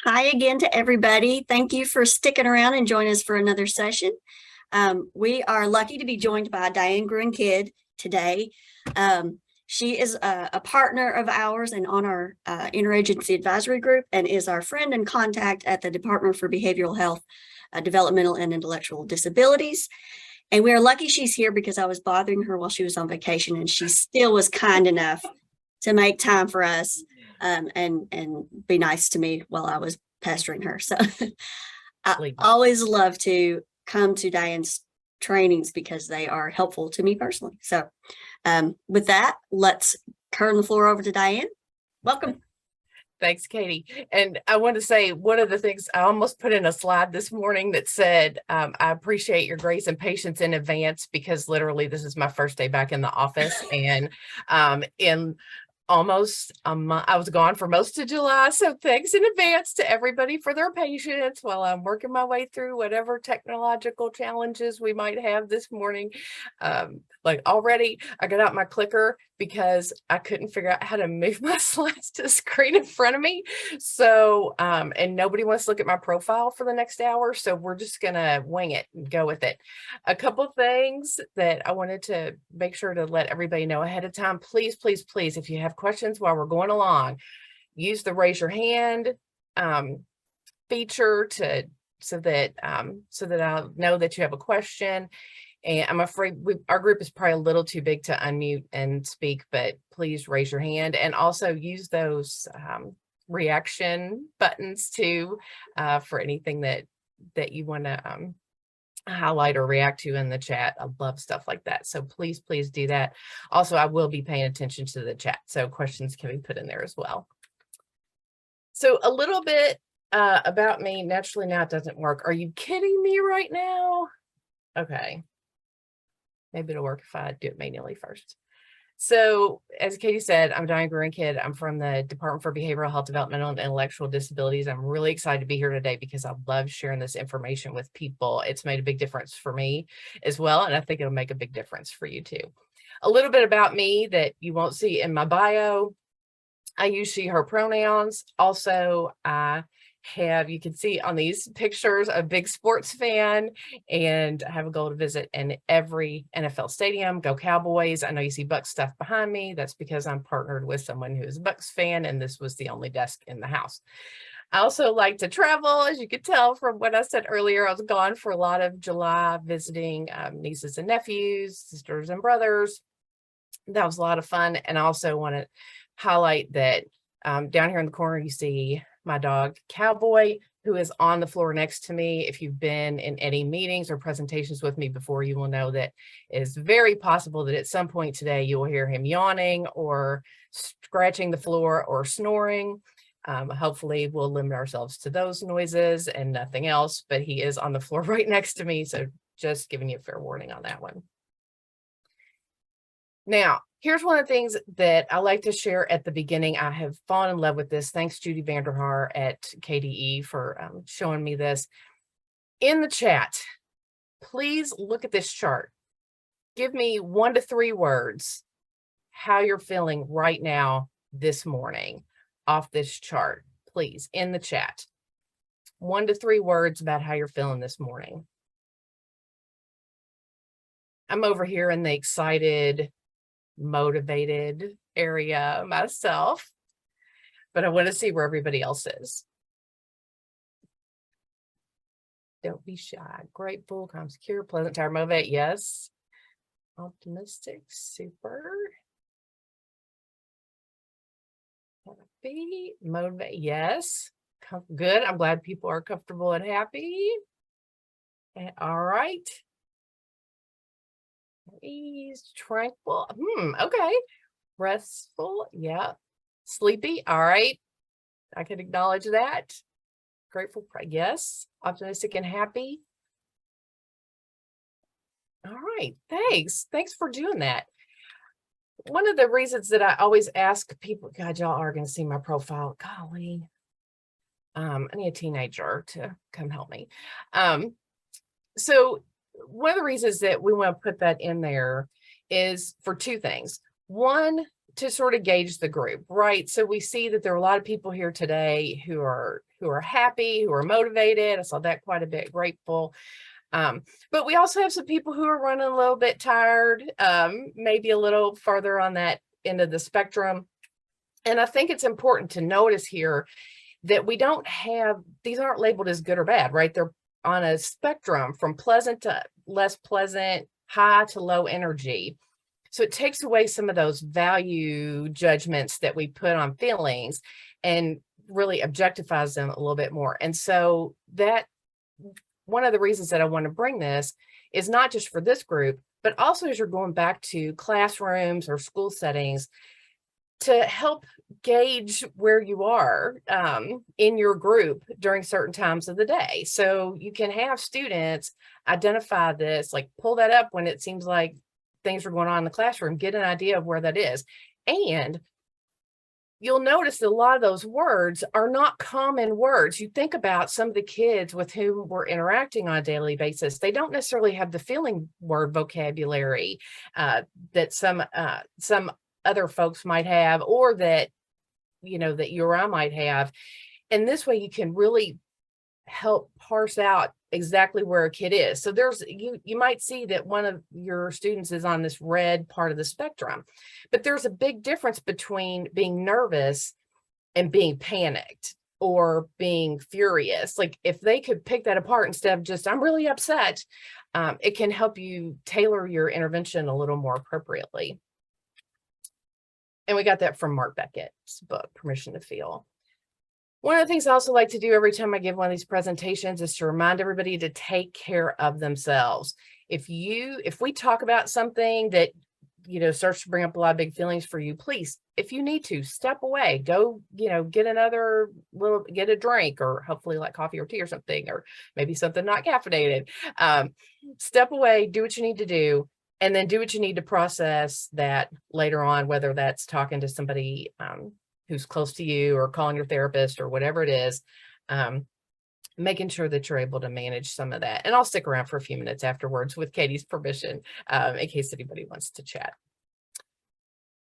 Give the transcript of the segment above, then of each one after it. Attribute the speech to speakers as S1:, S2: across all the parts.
S1: Hi again to everybody. Thank you for sticking around and joining us for another session. We are lucky to be joined by Diane Gruen-Kidd today. She is a partner of ours and on our interagency advisory group and is our friend and contact at the Department for Behavioral Health, Developmental and Intellectual Disabilities. And we are lucky she's here because I was bothering her while she was on vacation and she still was kind enough to make time for us and be nice to me while I was pestering her. So I always love to come to Diane's trainings because they are helpful to me personally. So with that, let's turn the floor over to Diane. Welcome.
S2: Thanks, Katie. And I want to say one of the things I almost put in a slide this morning that said, I appreciate your grace and patience in advance because literally this is my first day back in the office and in almost a month, I was gone for most of July. So thanks in advance to everybody for their patience while I'm working my way through whatever technological challenges we might have this morning. Like already I got out my clicker because I couldn't figure out how to move my slides to the screen in front of me. So, and nobody wants to look at my profile for the next hour. So we're just going to wing it and go with it. A couple of things that I wanted to make sure to let everybody know ahead of time. Please, please, please, if you have questions while we're going along, use the raise your hand feature so that I'll know that you have a question. And I'm afraid our group is probably a little too big to unmute and speak, but please raise your hand and also use those reaction buttons too for anything that you want to highlight or react to in the chat. I love stuff like that. So please, please do that. Also, I will be paying attention to the chat, so questions can be put in there as well. So a little bit about me. Naturally, now it doesn't work. Are you kidding me right now? Okay. Maybe it'll work if I do it manually first. So as Katie said, I'm Diane Gruen-Kidd. I'm from the Department for Behavioral Health, Developmental, and Intellectual Disabilities. I'm really excited to be here today because I love sharing this information with people. It's made a big difference for me as well, and I think it'll make a big difference for you too. A little bit about me that you won't see in my bio. I use she, her pronouns. Also, you can see on these pictures, a big sports fan, and I have a goal to visit in every NFL stadium. Go Cowboys. I know you see Bucs stuff behind me. That's because I'm partnered with someone who is a Bucs fan, and this was the only desk in the house. I also like to travel. As you could tell from what I said earlier, I was gone for a lot of July visiting nieces and nephews, sisters and brothers. That was a lot of fun. And I also want to highlight that down here in the corner, you see my dog Cowboy, who is on the floor next to me. If you've been in any meetings or presentations with me before, you will know that it is very possible that at some point today you will hear him yawning or scratching the floor or snoring. Hopefully we'll limit ourselves to those noises and nothing else, but he is on the floor right next to me. So just giving you a fair warning on that one. Now, here's one of the things that I like to share at the beginning. I have fallen in love with this. Thanks, Judy Vanderhaar at KDE for showing me this. In the chat, please look at this chart. Give me 1 to 3 words, how you're feeling right now this morning off this chart, please, in the chat. 1 to 3 words about how you're feeling this morning. I'm over here in the excited, motivated area myself, but I want to see where everybody else is. Don't be shy. Grateful, calm, secure, pleasant, tired, motivate. Yes. Optimistic. Super. Happy, motivate. Yes. Good. I'm glad people are comfortable and happy. And, all right. Ease, tranquil. Okay. Restful. Yeah. Sleepy. All right. I can acknowledge that. Grateful. Yes. Optimistic and happy. All right. Thanks. Thanks for doing that. One of the reasons that I always ask people, God, y'all are going to see my profile. Golly. I need a teenager to come help me. So one of the reasons that we want to put that in there is for 2 things. One, to sort of gauge the group, right? So we see that there are a lot of people here today who are happy, who are motivated. I saw that quite a bit, grateful. But we also have some people who are running a little bit tired, maybe a little farther on that end of the spectrum. And I think it's important to notice here that we don't have, these aren't labeled as good or bad, right? They're on a spectrum from pleasant to less pleasant, high to low energy. So it takes away some of those value judgments that we put on feelings and really objectifies them a little bit more. And so that one of the reasons that I want to bring this is not just for this group, but also as you're going back to classrooms or school settings to help gauge where you are in your group during certain times of the day. So you can have students identify this, like pull that up when it seems like things are going on in the classroom, get an idea of where that is. And you'll notice that a lot of those words are not common words. You think about some of the kids with whom we're interacting on a daily basis, they don't necessarily have the feeling word vocabulary that some other folks might have, or that, you know, that you or I might have. And this way you can really help parse out exactly where a kid is. So there's, you might see that one of your students is on this red part of the spectrum, but there's a big difference between being nervous and being panicked or being furious. Like if they could pick that apart instead of just, I'm really upset, it can help you tailor your intervention a little more appropriately. And we got that from Mark Beckett's book, Permission to Feel. One of the things I also like to do every time I give one of these presentations is to remind everybody to take care of themselves. If we talk about something that, you know, starts to bring up a lot of big feelings for you, please, if you need to, step away, go, you know, get a drink, or hopefully like coffee or tea or something, or maybe something not caffeinated. Step away, do what you need to do, and then do what you need to process that later on, whether that's talking to somebody who's close to you or calling your therapist or whatever it is, making sure that you're able to manage some of that. And I'll stick around for a few minutes afterwards with Katie's permission, in case anybody wants to chat.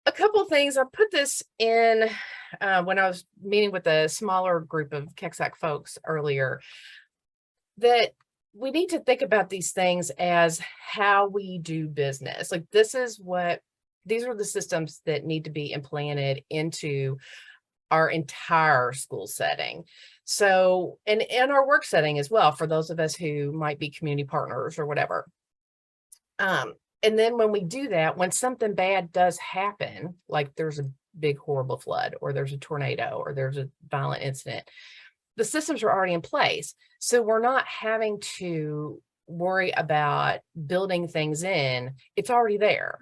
S2: A couple of things, I put this in when I was meeting with a smaller group of KEXAC folks earlier, that we need to think about these things as how we do business. Like these are the systems that need to be implanted into our entire school setting. So, and in our work setting as well, for those of us who might be community partners or whatever. And then when we do that, when something bad does happen, like there's a big horrible flood, or there's a tornado, or there's a violent incident, the systems are already in place. So we're not having to worry about building things in. It's already there.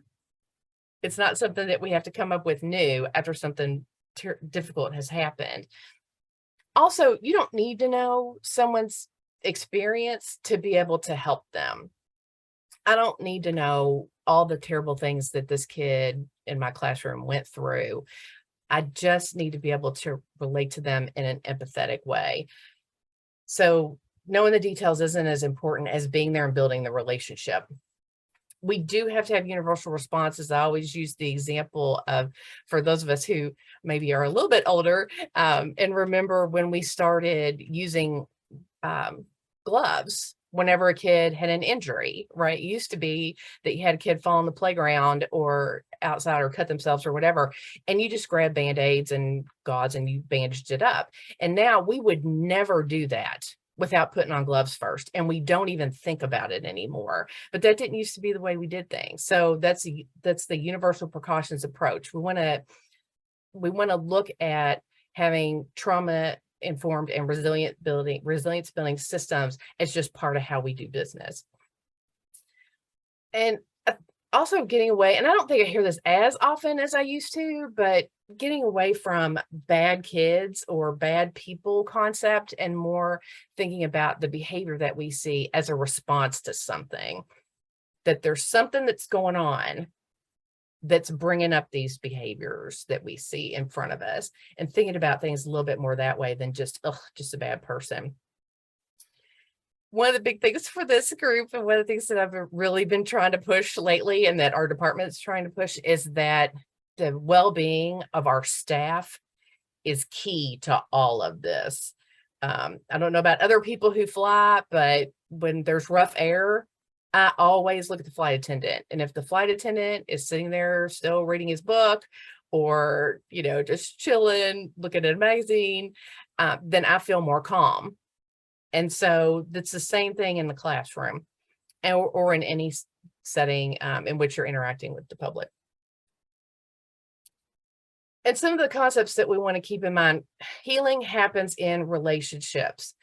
S2: It's not something that we have to come up with new after something difficult has happened. Also, you don't need to know someone's experience to be able to help them. I don't need to know all the terrible things that this kid in my classroom went through. I just need to be able to relate to them in an empathetic way. So knowing the details isn't as important as being there and building the relationship. We do have to have universal responses. I always use the example of, for those of us who maybe are a little bit older, and remember when we started using gloves whenever a kid had an injury, right? It used to be that you had a kid fall on the playground or outside or cut themselves or whatever, and you just grabbed Band-Aids and gauze and you bandaged it up. And now we would never do that without putting on gloves first. And we don't even think about it anymore. But that didn't used to be the way we did things. So that's the universal precautions approach. We want to look at having trauma informed and resilience building systems as just part of how we do business. And also getting away, and I don't think I hear this as often as I used to, but getting away from bad kids or bad people concept and more thinking about the behavior that we see as a response to something, that there's something that's going on that's bringing up these behaviors that we see in front of us, and thinking about things a little bit more that way than just a bad person. One of the big things for this group, and one of the things that I've really been trying to push lately, and that our department is trying to push, is that the well-being of our staff is key to all of this. I don't know about other people who fly, but when there's rough air, I always look at the flight attendant. And if the flight attendant is sitting there still reading his book, or, you know, just chilling, looking at a magazine, then I feel more calm. And so that's the same thing in the classroom, or in any setting in which you're interacting with the public. And some of the concepts that we want to keep in mind: healing happens in relationships.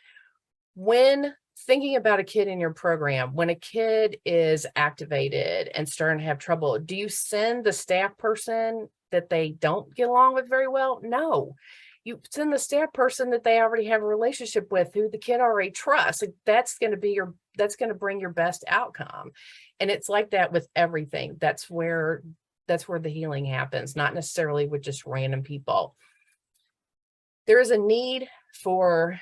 S2: When thinking about a kid in your program, when a kid is activated and starting to have trouble, do you send the staff person that they don't get along with very well? No. You send the staff person that they already have a relationship with, who the kid already trusts. Like, that's going to bring your best outcome. And it's like that with everything. That's where the healing happens, not necessarily with just random people. There is a need for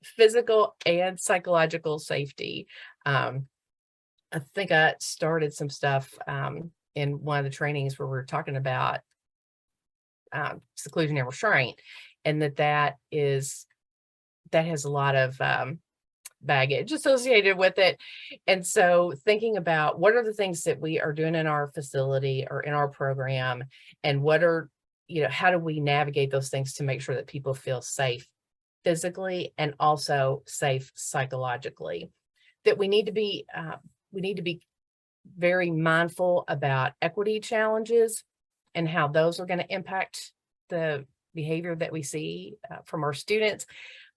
S2: physical and psychological safety. I think I started some stuff in one of the trainings where we were talking about seclusion and restraint, and that has a lot of baggage associated with it. And so thinking about what are the things that we are doing in our facility or in our program, and how do we navigate those things to make sure that people feel safe physically and also safe psychologically. That we need to be very mindful about equity challenges and how those are going to impact the behavior that we see from our students.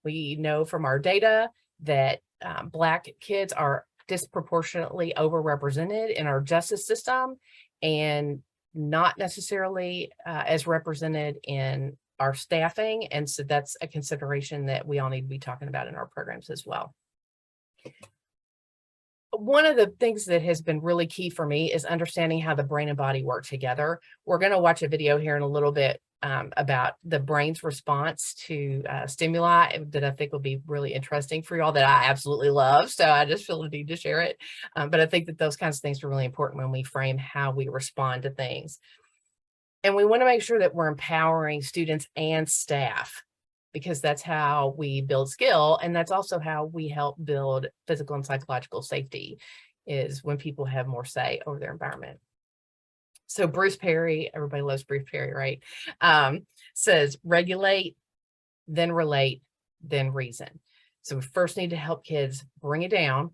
S2: We know from our data that Black kids are disproportionately overrepresented in our justice system, and not necessarily as represented in our staffing. And so that's a consideration that we all need to be talking about in our programs as well. One of the things that has been really key for me is understanding how the brain and body work together. We're going to watch a video here in a little bit about the brain's response to stimuli that I think will be really interesting for y'all, that I absolutely love. So I just feel the need to share it. But I think that those kinds of things are really important when we frame how we respond to things. And we want to make sure that we're empowering students and staff, because that's how we build skill. And that's also how we help build physical and psychological safety, is when people have more say over their environment. So Bruce Perry, everybody loves Bruce Perry, right? Says regulate, then relate, then reason. So we first need to help kids bring it down.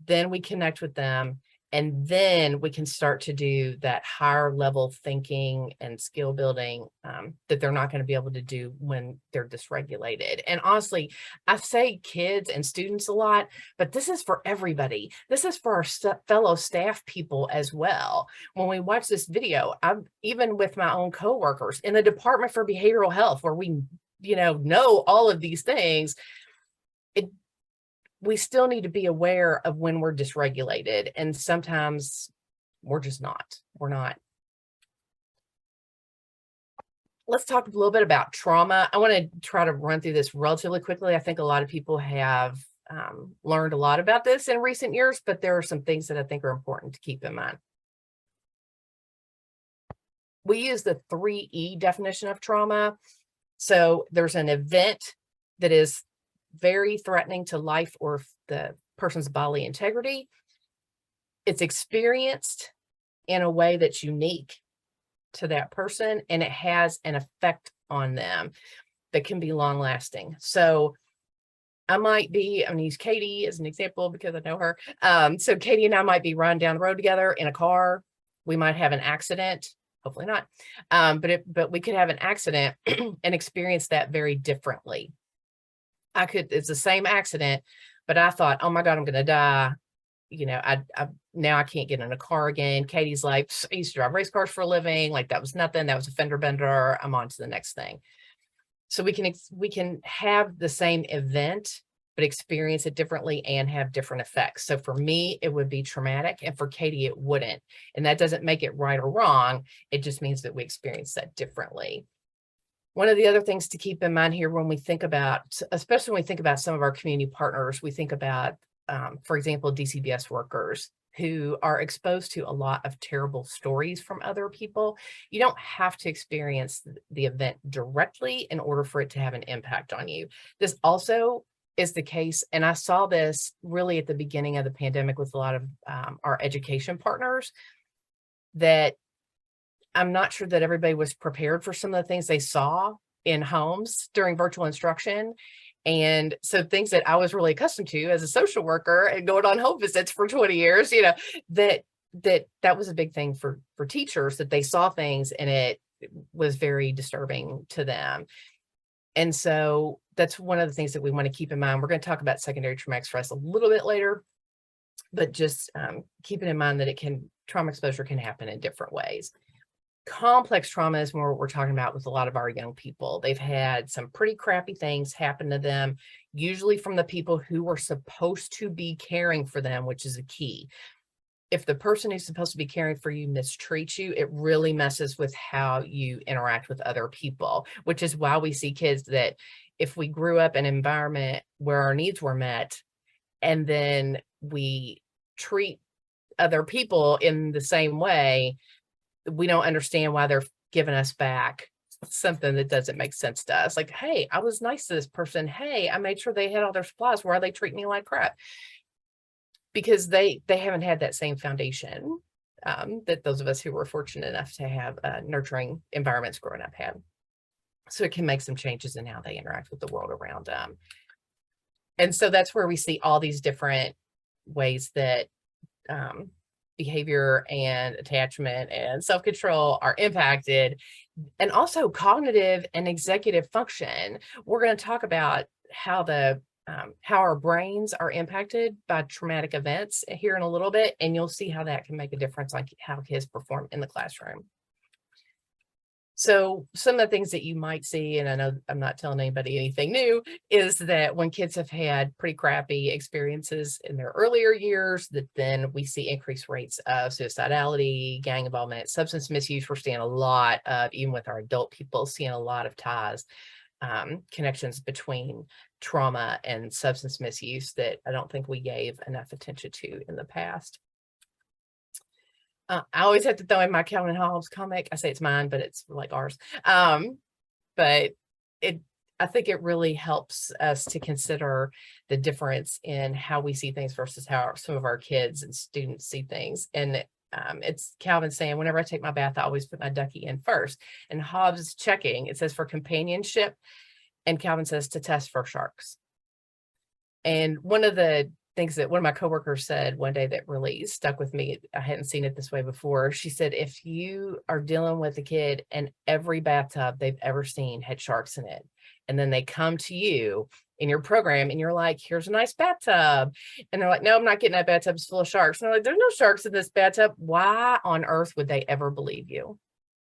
S2: Then we connect with them. And then we can start to do that higher level thinking and skill building that they're not going to be able to do when they're dysregulated. And honestly, I say kids and students a lot, but this is for everybody. This is for our fellow staff people as well. When we watch this video, I'm even with my own coworkers in the Department for Behavioral Health, where we know all of these things, we still need to be aware of when we're dysregulated, and sometimes we're just not. We're not. Let's talk a little bit about trauma. I want to try to run through this relatively quickly. I think a lot of people have learned a lot about this in recent years, but there are some things that I think are important to keep in mind. We use the 3E definition of trauma. So there's an event that is very threatening to life or the person's bodily integrity. It's experienced in a way that's unique to that person, and it has an effect on them that can be long lasting. So I'm going to use Katie as an example because I know her. So Katie and I might be riding down the road together in a car. We might have an accident, hopefully not. But we could have an accident and experience that very differently. It's the same accident, but I thought, oh my God, I'm going to die. Now I can't get in a car again. Katie's like, I used to drive race cars for a living. Like, that was nothing. That was a fender bender. I'm on to the next thing. So we can have the same event, but experience it differently and have different effects. So for me, it would be traumatic, and for Katie, it wouldn't. And that doesn't make it right or wrong. It just means that we experience that differently. One of the other things to keep in mind here when we think about, especially when we think about some of our community partners, we think about, for example, DCBS workers who are exposed to a lot of terrible stories from other people. You don't have to experience the event directly in order for it to have an impact on you. This also is the case, and I saw this really at the beginning of the pandemic with a lot of our education partners, that I'm not sure that everybody was prepared for some of the things they saw in homes during virtual instruction. And so things that I was really accustomed to as a social worker and going on home visits for 20 years, that was a big thing for teachers, that they saw things and it was very disturbing to them. And so that's one of the things that we want to keep in mind. We're going to talk about secondary traumatic stress a little bit later, but just keeping in mind that trauma exposure can happen in different ways. Complex trauma is more what we're talking about with a lot of our young people. They've had some pretty crappy things happen to them, usually from the people who were supposed to be caring for them, which is a key. If the person who's supposed to be caring for you mistreats you, it really messes with how you interact with other people, which is why we see kids that if we grew up in an environment where our needs were met, and then we treat other people in the same way, we don't understand why they're giving us back something that doesn't make sense to us. Like, hey, I was nice to this person. Hey, I made sure they had all their supplies. Why are they treating me like crap? Because they haven't had that same foundation that those of us who were fortunate enough to have nurturing environments growing up had. So it can make some changes in how they interact with the world around them. And so that's where we see all these different ways that behavior and attachment and self-control are impacted, and also cognitive and executive function. We're going to talk about how our brains are impacted by traumatic events here in a little bit, and you'll see how that can make a difference on how kids perform in the classroom. So some of the things that you might see, and I know I'm not telling anybody anything new, is that when kids have had pretty crappy experiences in their earlier years, that then we see increased rates of suicidality, gang involvement, substance misuse. We're seeing a lot of, even with our adult people, seeing a lot of ties, connections between trauma and substance misuse that I don't think we gave enough attention to in the past. I always have to throw in my Calvin Hobbes comic. I say it's mine, but it's like ours. But I think it really helps us to consider the difference in how we see things versus how some of our kids and students see things. And it's Calvin saying, whenever I take my bath, I always put my ducky in first. And Hobbes is checking. It says for companionship. And Calvin says to test for sharks. And one of the things that one of my coworkers said one day that really stuck with me, I hadn't seen it this way before. She said, if you are dealing with a kid and every bathtub they've ever seen had sharks in it, and then they come to you in your program and you're like, here's a nice bathtub. And they're like, no, I'm not getting that bathtub. It's full of sharks. And they're like, there's no sharks in this bathtub. Why on earth would they ever believe you?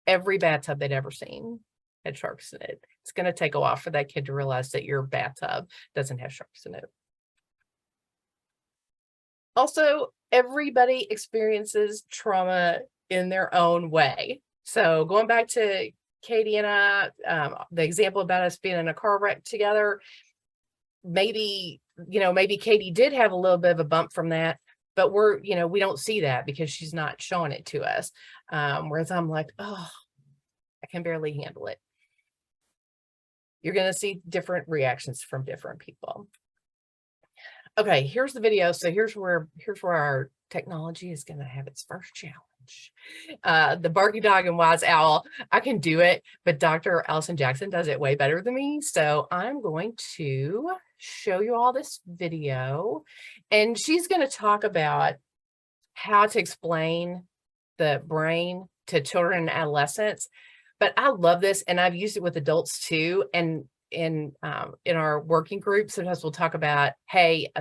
S2: Every bathtub they'd ever seen had sharks in it. It's going to take a while for that kid to realize that your bathtub doesn't have sharks in it. Also, everybody experiences trauma in their own way. So going back to Katie and I, the example about us being in a car wreck together, maybe Katie did have a little bit of a bump from that, but we don't see that because she's not showing it to us. Whereas I'm like, oh, I can barely handle it. You're going to see different reactions from different people. Okay, here's the video. So here's where our technology is going to have its first challenge. The barky dog and wise owl. I can do it, but Dr. Allison Jackson does it way better than me. So I'm going to show you all this video, and she's going to talk about how to explain the brain to children and adolescents. But I love this, and I've used it with adults too. And in our working group, sometimes we'll talk about, hey,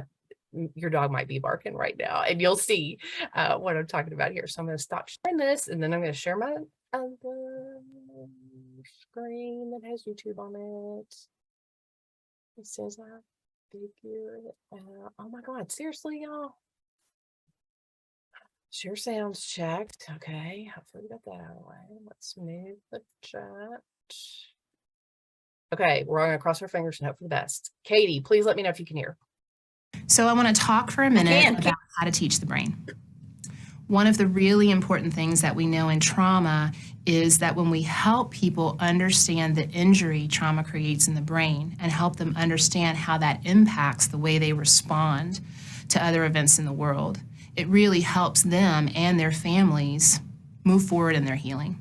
S2: your dog might be barking right now, and you'll see what I'm talking about here. So I'm going to stop sharing this, and then I'm going to share my other screen that has YouTube on it. It says I figure it out. Oh my God, seriously, y'all? Share sounds checked. Okay, hopefully we got that out of the way. Let's move the chat. Okay, we're all going to cross our fingers and hope for the best. Katie, please let me know if you can hear.
S3: So I want to talk for a minute about how to teach the brain. One of the really important things that we know in trauma is that when we help people understand the injury trauma creates in the brain and help them understand how that impacts the way they respond to other events in the world, it really helps them and their families move forward in their healing.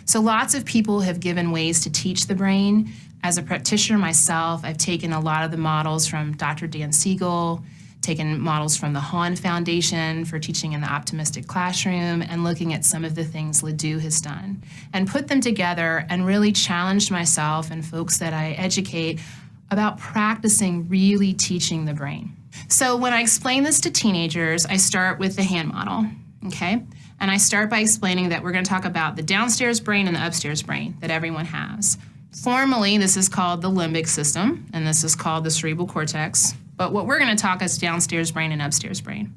S3: So lots of people have given ways to teach the brain. As a practitioner myself, I've taken a lot of the models from Dr. Dan Siegel, taken models from the Hahn Foundation for teaching in the optimistic classroom, and looking at some of the things Ledoux has done, and put them together and really challenged myself and folks that I educate about practicing really teaching the brain. So when I explain this to teenagers, I start with the hand model, okay? And I start by explaining that we're going to talk about the downstairs brain and the upstairs brain that everyone has. Formally, this is called the limbic system, and this is called the cerebral cortex. But what we're going to talk is downstairs brain and upstairs brain.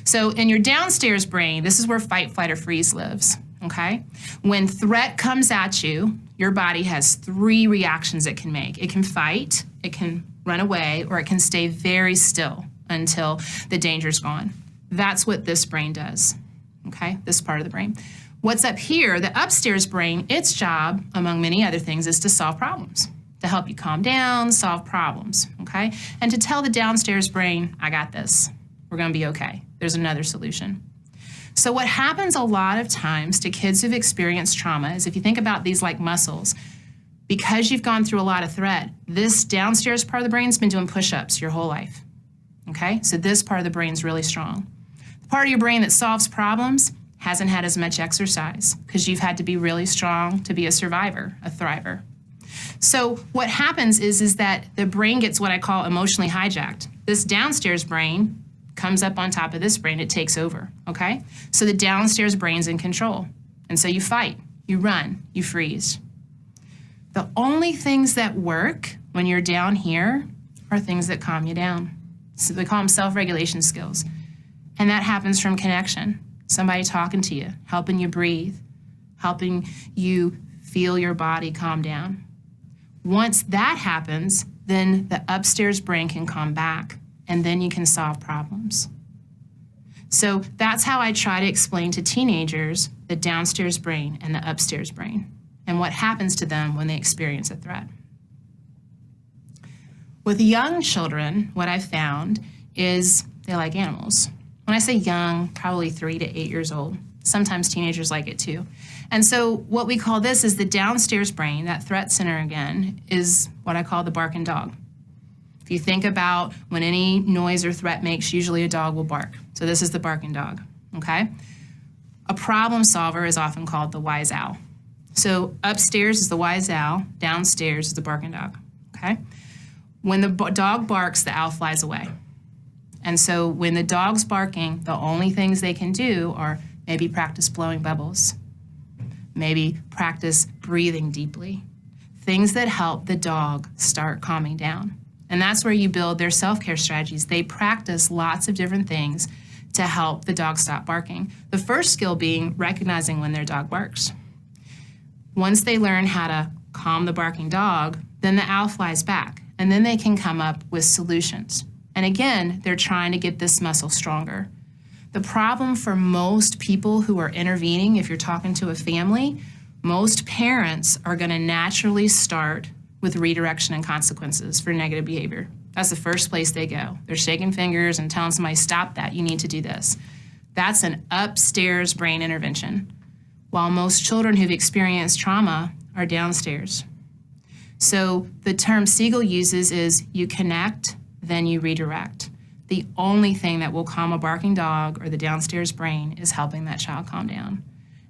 S3: So in your downstairs brain, this is where fight, flight, or freeze lives, okay? When threat comes at you, your body has 3 reactions it can make. It can fight, it can run away, or it can stay very still until the danger's gone. That's what this brain does, okay? This part of the brain. What's up here, the upstairs brain, its job, among many other things, is to solve problems, to help you calm down, solve problems, okay? And to tell the downstairs brain, I got this. We're gonna be okay. There's another solution. So what happens a lot of times to kids who've experienced trauma is if you think about these like muscles, because you've gone through a lot of threat, this downstairs part of the brain's been doing push-ups your whole life, okay? So this part of the brain's really strong. The part of your brain that solves problems hasn't had as much exercise because you've had to be really strong to be a survivor, a thriver. So what happens is that the brain gets what I call emotionally hijacked. This downstairs brain comes up on top of this brain, it takes over, okay? So the downstairs brain's in control. And so you fight, you run, you freeze. The only things that work when you're down here are things that calm you down. So they call them self-regulation skills. And that happens from connection. Somebody talking to you, helping you breathe, helping you feel your body calm down. Once that happens, then the upstairs brain can come back, and then you can solve problems. So that's how I try to explain to teenagers the downstairs brain and the upstairs brain, and what happens to them when they experience a threat. With young children, what I've found is they like animals. When I say young, probably 3 to 8 years old. Sometimes teenagers like it too. And so what we call this is the downstairs brain, that threat center again, is what I call the barking dog. If you think about when any noise or threat makes, usually a dog will bark. So this is the barking dog, okay? A problem solver is often called the wise owl. So upstairs is the wise owl, downstairs is the barking dog, okay? When the dog barks, the owl flies away. And so when the dog's barking, the only things they can do are maybe practice blowing bubbles, maybe practice breathing deeply, things that help the dog start calming down. And that's where you build their self-care strategies. They practice lots of different things to help the dog stop barking. The first skill being recognizing when their dog barks. Once they learn how to calm the barking dog, then the owl flies back, and then they can come up with solutions. And again, they're trying to get this muscle stronger. The problem for most people who are intervening, if you're talking to a family, most parents are going to naturally start with redirection and consequences for negative behavior. That's the first place they go. They're shaking fingers and telling somebody, stop that, you need to do this. That's an upstairs brain intervention, while most children who've experienced trauma are downstairs. So the term Siegel uses is you connect, then you redirect. The only thing that will calm a barking dog or the downstairs brain is helping that child calm down.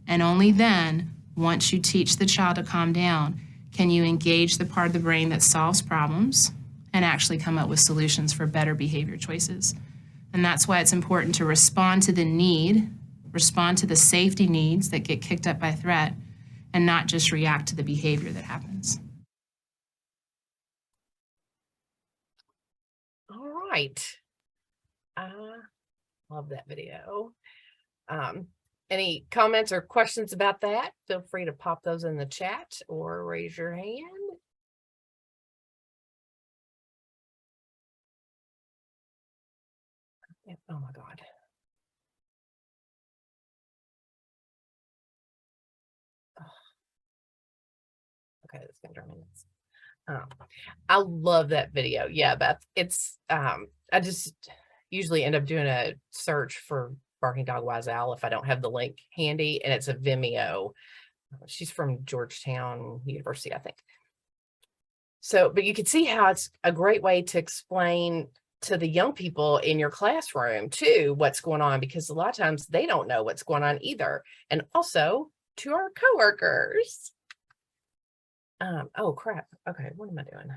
S3: And only then, once you teach the child to calm down, can you engage the part of the brain that solves problems and actually come up with solutions for better behavior choices. And that's why it's important to respond to the need, respond to the safety needs that get kicked up by threat, and not just react to the behavior that happens.
S2: All right. Love that video. Any comments or questions about that? Feel free to pop those in the chat or raise your hand. Oh my God. Okay, that's gonna drive me nuts. I love that video. Yeah, Beth. It's I just usually end up doing a search for Barking Dog Wise Owl if I don't have the link handy, and it's a Vimeo. She's from Georgetown University, I think. So, but you can see how it's a great way to explain to the young people in your classroom too what's going on, because a lot of times they don't know what's going on either. And also to our coworkers. Oh crap. Okay, what am I doing?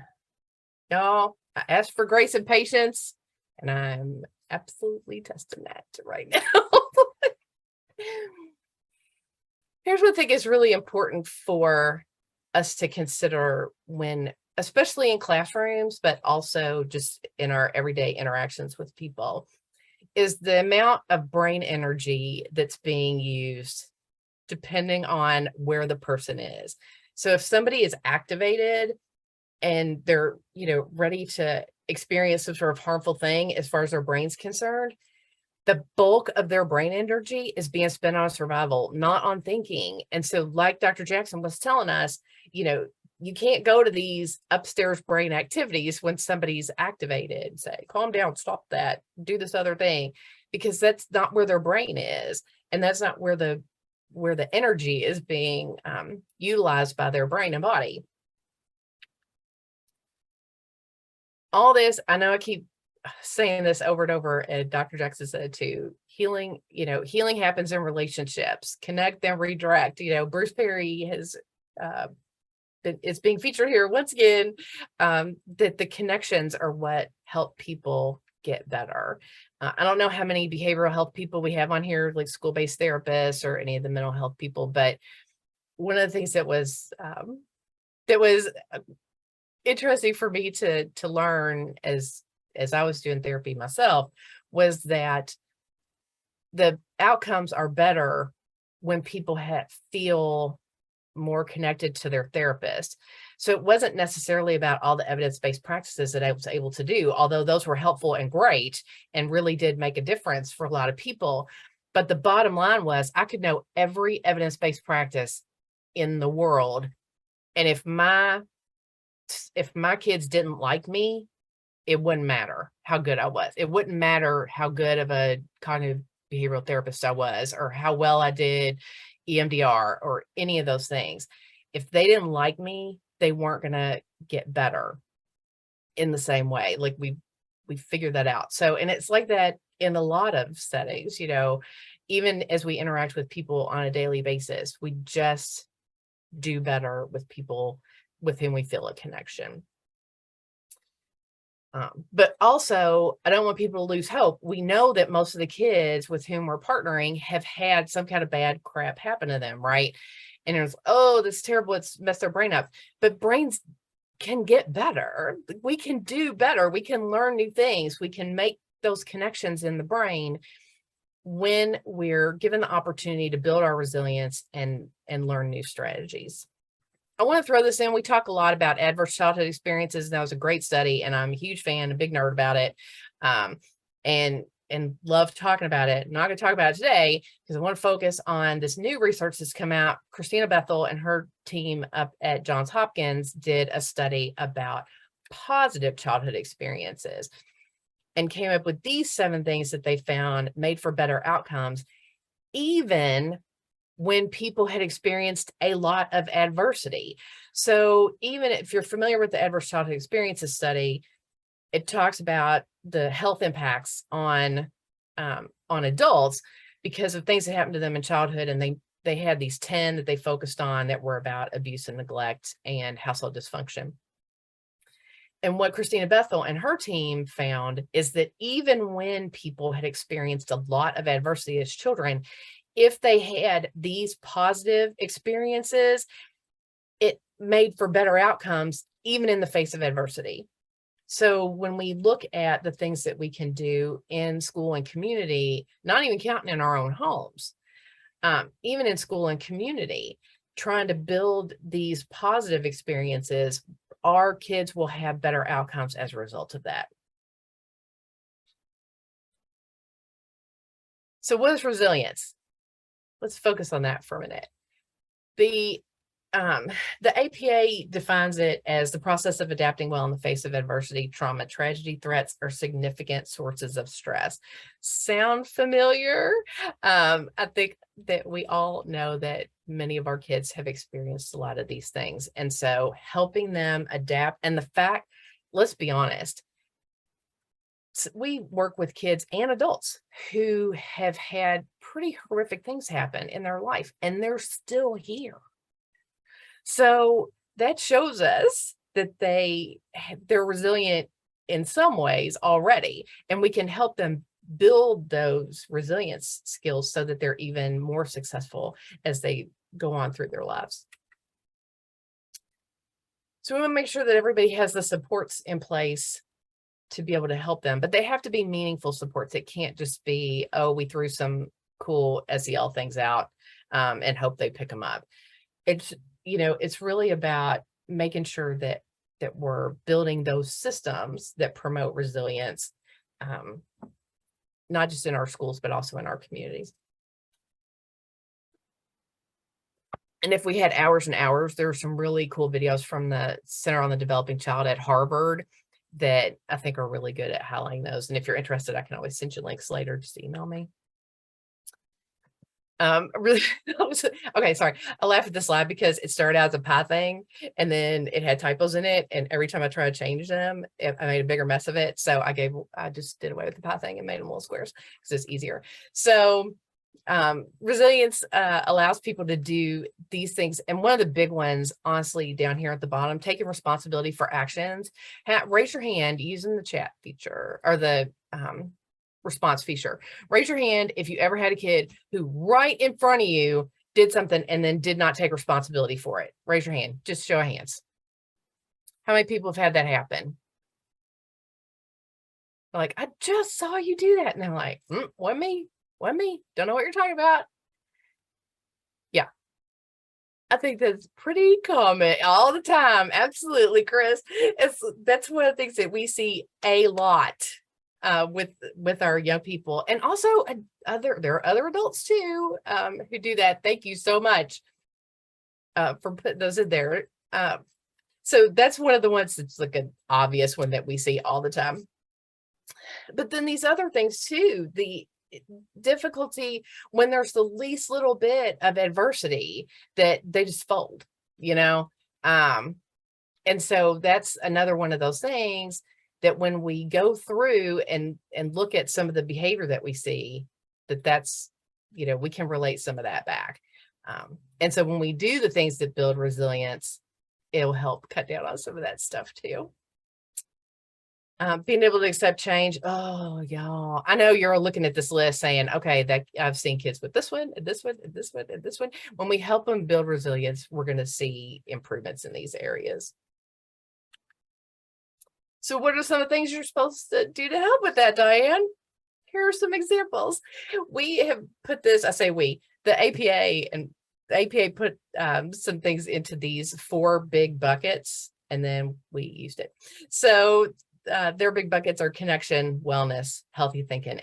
S2: Y'all, I asked for grace and patience, and I'm absolutely testing that right now. Here's what I think is really important for us to consider when, especially in classrooms, but also just in our everyday interactions with people, is the amount of brain energy that's being used depending on where the person is. So if somebody is activated and they're, ready to experience some sort of harmful thing as far as their brain's concerned, the bulk of their brain energy is being spent on survival, not on thinking. And so like Dr. Jackson was telling us, you can't go to these upstairs brain activities when somebody's activated. Say, calm down, stop that, do this other thing, because that's not where their brain is. And that's not where the energy is being utilized by their brain and body. All this, I know I keep saying this over and over, and Dr. Jackson said too, healing happens in relationships. Connect, then redirect. Bruce Perry has it's being featured here once again, that the connections are what help people get better. I don't know how many behavioral health people we have on here, like school-based therapists or any of the mental health people, but one of the things that was interesting for me to learn as I was doing therapy myself was that the outcomes are better when people feel more connected to their therapist. So it wasn't necessarily about all the evidence-based practices that I was able to do, although those were helpful and great and really did make a difference for a lot of people. But the bottom line was I could know every evidence-based practice in the world. And if my kids didn't like me, it wouldn't matter how good I was. It wouldn't matter how good of a cognitive behavioral therapist I was, or how well I did EMDR or any of those things. If they didn't like me, they weren't going to get better in the same way. Like we figured that out. So, and it's like that in a lot of settings, even as we interact with people on a daily basis, we just do better with people with whom we feel a connection. But also, I don't want people to lose hope. We know that most of the kids with whom we're partnering have had some kind of bad crap happen to them, right? And it's, oh, this is terrible. It's messed their brain up. But brains can get better. We can do better. We can learn new things. We can make those connections in the brain when we're given the opportunity to build our resilience and learn new strategies. I want to throw this in. We talk a lot about adverse childhood experiences, and that was a great study, and I'm a huge fan, a big nerd about it, and love talking about it. I'm not going to talk about it today because I want to focus on this new research that's come out. Christina Bethel and her team up at Johns Hopkins did a study about positive childhood experiences and came up with these 7 things that they found made for better outcomes, even when people had experienced a lot of adversity. So even if you're familiar with the adverse childhood experiences study, it talks about the health impacts on adults because of things that happened to them in childhood. And they had these 10 that they focused on that were about abuse and neglect and household dysfunction. And what Christina Bethel and her team found is that even when people had experienced a lot of adversity as children, if they had these positive experiences, it made for better outcomes, even in the face of adversity. So when we look at the things that we can do in school and community, not even counting in our own homes, even in school and community, trying to build these positive experiences, our kids will have better outcomes as a result of that. So what is resilience? Let's focus on that for a minute. The the APA defines it as the process of adapting well in the face of adversity, trauma, tragedy, threats, or significant sources of stress. Sound familiar? I think that we all know that many of our kids have experienced a lot of these things. And so helping them adapt, and the fact, let's be honest, we work with kids and adults who have had pretty horrific things happen in their life, and they're still here. So that shows us that they're resilient in some ways already, and we can help them build those resilience skills so that they're even more successful as they go on through their lives. So we want to make sure that everybody has the supports in place to be able to help them, but they have to be meaningful supports. It can't just be, oh, we threw some cool SEL things out and hope they pick them up. It's really about making sure that we're building those systems that promote resilience, not just in our schools, but also in our communities. And if we had hours and hours, there are some really cool videos from the Center on the Developing Child at Harvard that I think are really good at highlighting those. And if you're interested, I can always send you links later. Just email me. Really, okay, sorry. I laugh at this slide because it started out as a pie thing, and then it had typos in it. And every time I tried to change them, I made a bigger mess of it. So I just did away with the pie thing and made them little squares because it's easier. So resilience allows people to do these things. And one of the big ones, honestly, down here at the bottom, taking responsibility for actions. Raise your hand using the chat feature or the response feature. Raise your hand if you ever had a kid who right in front of you did something and then did not take responsibility for it. Raise your hand. Just show of hands. How many people have had that happen? Like, I just saw you do that. And they're like, what me? What me? Don't know what you're talking about. Yeah. I think that's pretty common all the time. Absolutely, Chris. That's one of the things that we see a lot with our young people, and also there are other adults too who do that. Thank you so much for putting those in there. So that's one of the ones that's like an obvious one that we see all the time. But then these other things too, the difficulty when there's the least little bit of adversity that they just fold, and so that's another one of those things that when we go through and look at some of the behavior that we see, that's we can relate some of that back, and so when we do the things that build resilience, it'll help cut down on some of that stuff too. Being able to accept change. Oh, y'all, I know you're looking at this list saying, okay, that I've seen kids with this one, and this one, and this one, and this one. When we help them build resilience, we're going to see improvements in these areas. So what are some of the things you're supposed to do to help with that, Diane? Here are some examples. We have put this, I say we, the APA put some things into these 4 big buckets, and then we used it. So their big buckets are connection, wellness, healthy thinking,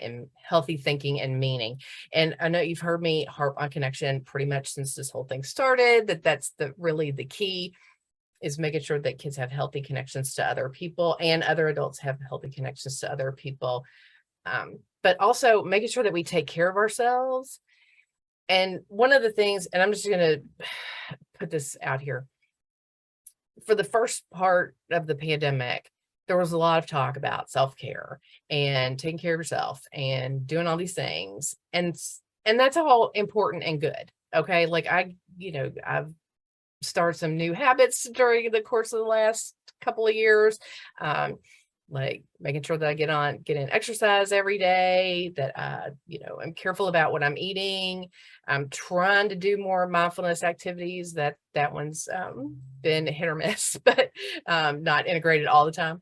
S2: and meaning. And I know you've heard me harp on connection pretty much since this whole thing started, that's really the key, is making sure that kids have healthy connections to other people and other adults have healthy connections to other people. But also making sure that we take care of ourselves. And one of the things, and I'm just going to put this out here, for the first part of the pandemic, there was a lot of talk about self-care and taking care of yourself and doing all these things. And that's all important and good. Okay. Like I've started some new habits during the course of the last couple of years. Like making sure that I get in exercise every day, that I'm careful about what I'm eating. I'm trying to do more mindfulness activities. That one's been hit or miss, but not integrated all the time.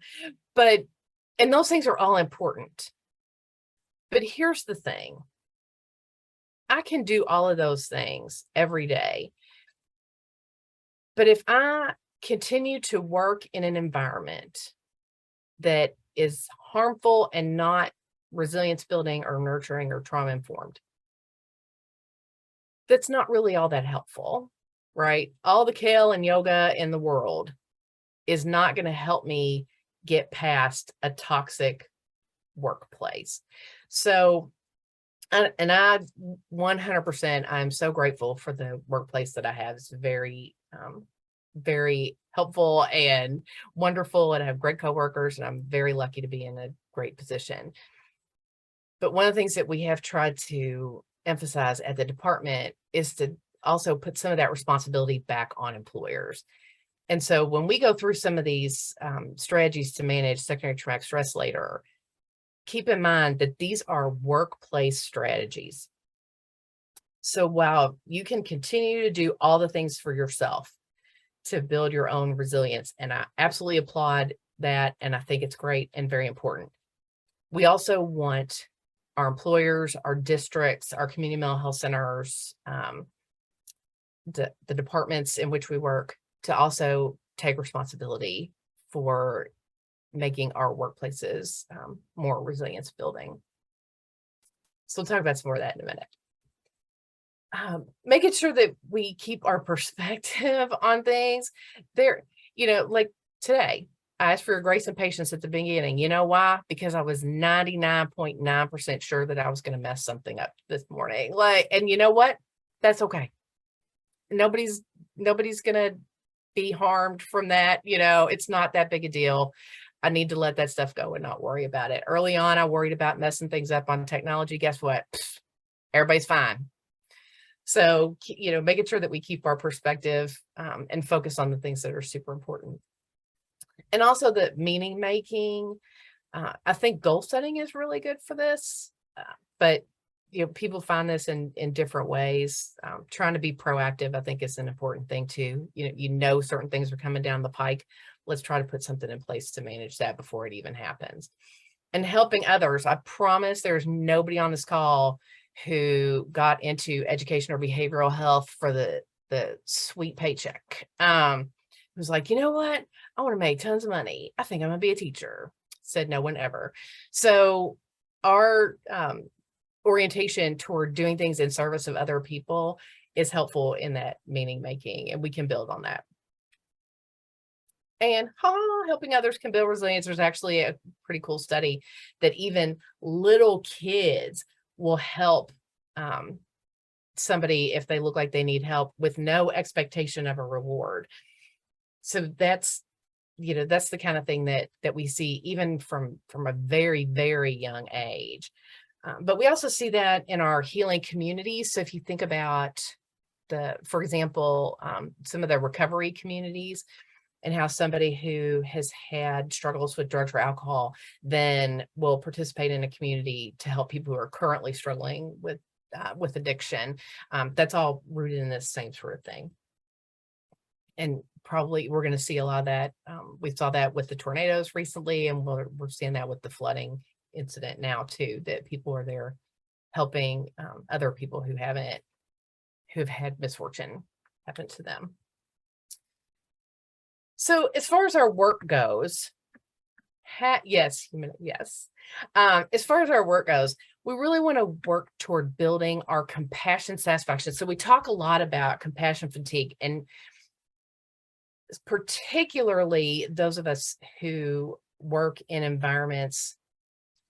S2: And those things are all important. But here's the thing. I can do all of those things every day. But if I continue to work in an environment that is harmful and not resilience building or nurturing or trauma informed, that's not really all that helpful, right? All the kale and yoga in the world is not going to help me get past a toxic workplace. So, and I 100%, I'm so grateful for the workplace that I have. It's very, very helpful and wonderful, and I have great coworkers, and I'm very lucky to be in a great position. But one of the things that we have tried to emphasize at the department is to also put some of that responsibility back on employers. And so when we go through some of these strategies to manage secondary traumatic stress later, keep in mind that these are workplace strategies. So while you can continue to do all the things for yourself to build your own resilience, and I absolutely applaud that, and I think it's great and very important, we also want our employers, our districts, our community mental health centers, the departments in which we work to also take responsibility for making our workplaces more resilience building. So we'll talk about some more of that in a minute. Making sure that we keep our perspective on things. There, like today, I asked for your grace and patience at the beginning. You know why? Because I was 99.9% sure that I was going to mess something up this morning. And you know what? That's okay. Nobody's going to be harmed from that. It's not that big a deal. I need to let that stuff go and not worry about it. Early on, I worried about messing things up on technology. Guess what? Everybody's fine. So, making sure that we keep our perspective and focus on the things that are super important. And also the meaning making. I think goal setting is really good for this, but people find this in different ways. Trying to be proactive, I think, is an important thing too. Certain things are coming down the pike. Let's try to put something in place to manage that before it even happens. And helping others. I promise there's nobody on this call who got into education or behavioral health for the sweet paycheck. It was like, you know what? I want to make tons of money. I think I'm going to be a teacher. Said no one ever. So our orientation toward doing things in service of other people is helpful in that meaning making, and we can build on that. And helping others can build resilience. There's actually a pretty cool study that even little kids will help somebody if they look like they need help with no expectation of a reward. So that's the kind of thing that we see even from a very, very young age. But we also see that in our healing communities. So if you think about for example, some of the recovery communities, and how somebody who has had struggles with drugs or alcohol then will participate in a community to help people who are currently struggling with addiction. That's all rooted in this same sort of thing. And probably we're going to see a lot of that. We saw that with the tornadoes recently, and we're seeing that with the flooding incident now too, that people are there helping other people who have had misfortune happen to them. So as far as our work goes, yes. As far as our work goes, we really want to work toward building our compassion satisfaction. So we talk a lot about compassion fatigue, and particularly those of us who work in environments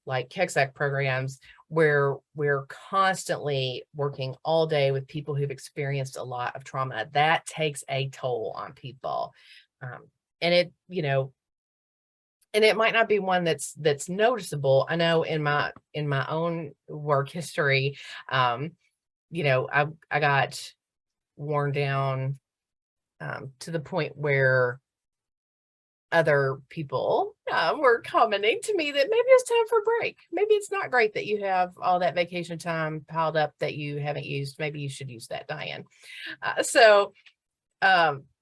S2: like KAES programs, where we're constantly working all day with people who've experienced a lot of trauma. That takes a toll on people. And it might not be one that's noticeable. I know in my own work history, I got worn down to the point where other people were commenting to me that maybe it's time for a break. Maybe it's not great that you have all that vacation time piled up that you haven't used. Maybe you should use that, Diane.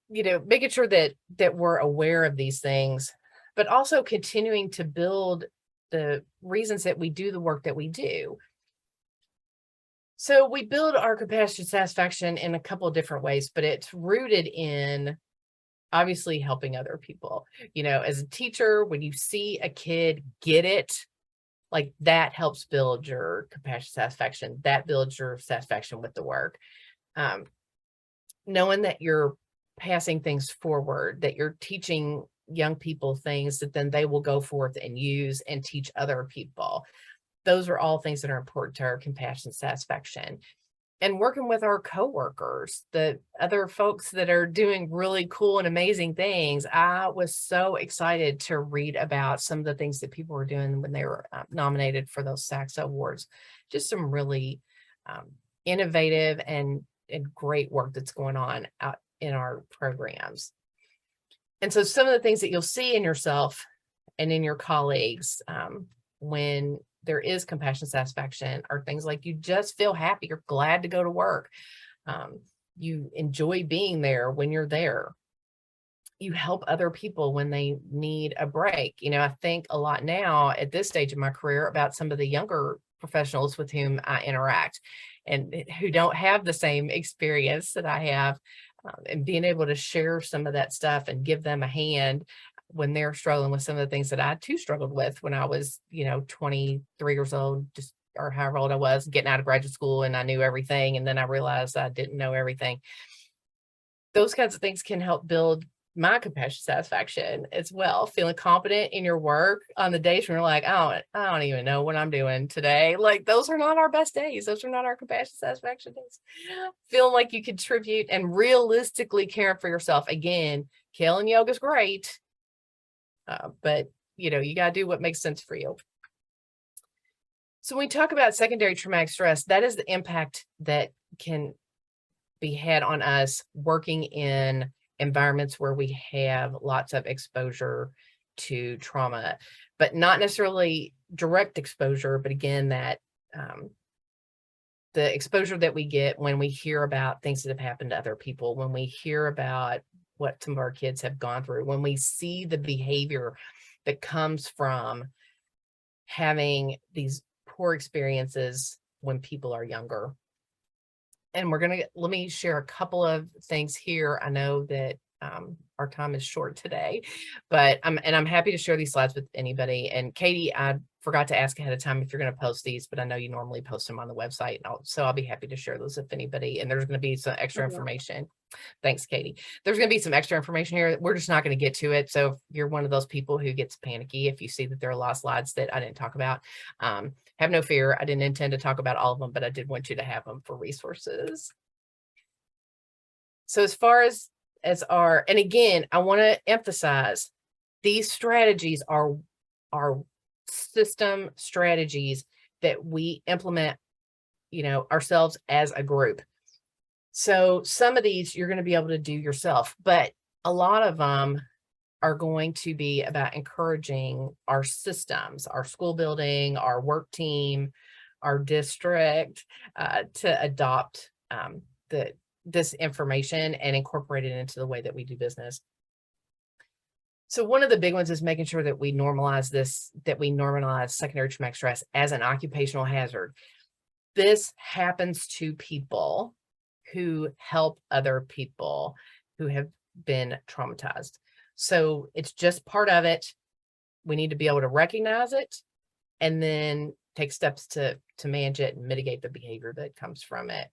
S2: Making sure that we're aware of these things, but also continuing to build the reasons that we do the work that we do. So we build our compassion satisfaction in a couple of different ways, but it's rooted in obviously helping other people. As a teacher, when you see a kid get it, like that helps build your compassion satisfaction. That builds your satisfaction with the work. knowing that you're passing things forward, that you're teaching young people things that then they will go forth and use and teach other people. Those are all things that are important to our compassion satisfaction. And working with our coworkers, the other folks that are doing really cool and amazing things. I was so excited to read about some of the things that people were doing when they were nominated for those SACSA awards. Just some really innovative and great work that's going on out in our programs. And so some of the things that you'll see in yourself and in your colleagues when there is compassion satisfaction are things like you just feel happy, you're glad to go to work. You enjoy being there when you're there. You help other people when they need a break. You know, I think a lot now at this stage of my career about some of the younger professionals with whom I interact and who don't have the same experience that I have, and being able to share some of that stuff and give them a hand when they're struggling with some of the things that I too struggled with when I was, 23 years old, just or however old I was, getting out of graduate school, and I knew everything. And then I realized I didn't know everything. Those kinds of things can help build my compassion satisfaction as well. Feeling confident in your work on the days when you're like, I don't even know what I'm doing today. Like, those are not our best days. Those are not our compassion satisfaction days. Feeling like you contribute and realistically caring for yourself. Again, Kale yoga is great. But you got to do what makes sense for you. So when we talk about secondary traumatic stress, that is the impact that can be had on us working in environments where we have lots of exposure to trauma, but not necessarily direct exposure. But again, that the exposure that we get when we hear about things that have happened to other people, when we hear about what some of our kids have gone through, when we see the behavior that comes from having these poor experiences when people are younger. And let me share a couple of things here. I know that our time is short today, but I'm happy to share these slides with anybody. And Katie, I forgot to ask ahead of time if you're going to post these, but I know you normally post them on the website. So I'll be happy to share those if anybody, and there's going to be some extra information. Thanks, Katie. There's going to be some extra information here. We're just not going to get to it. So if you're one of those people who gets panicky, if you see that there are a lot of slides that I didn't talk about, have no fear. I didn't intend to talk about all of them, but I did want you to have them for resources. So as far as and again, I want to emphasize these strategies are system strategies that we implement, ourselves as a group. So some of these you're going to be able to do yourself, but a lot of them are going to be about encouraging our systems, our school building, our work team, our district to adopt this information and incorporate it into the way that we do business. So one of the big ones is making sure that we normalize secondary traumatic stress as an occupational hazard. This happens to people who help other people who have been traumatized. So it's just part of it. We need to be able to recognize it and then take steps to manage it and mitigate the behavior that comes from it.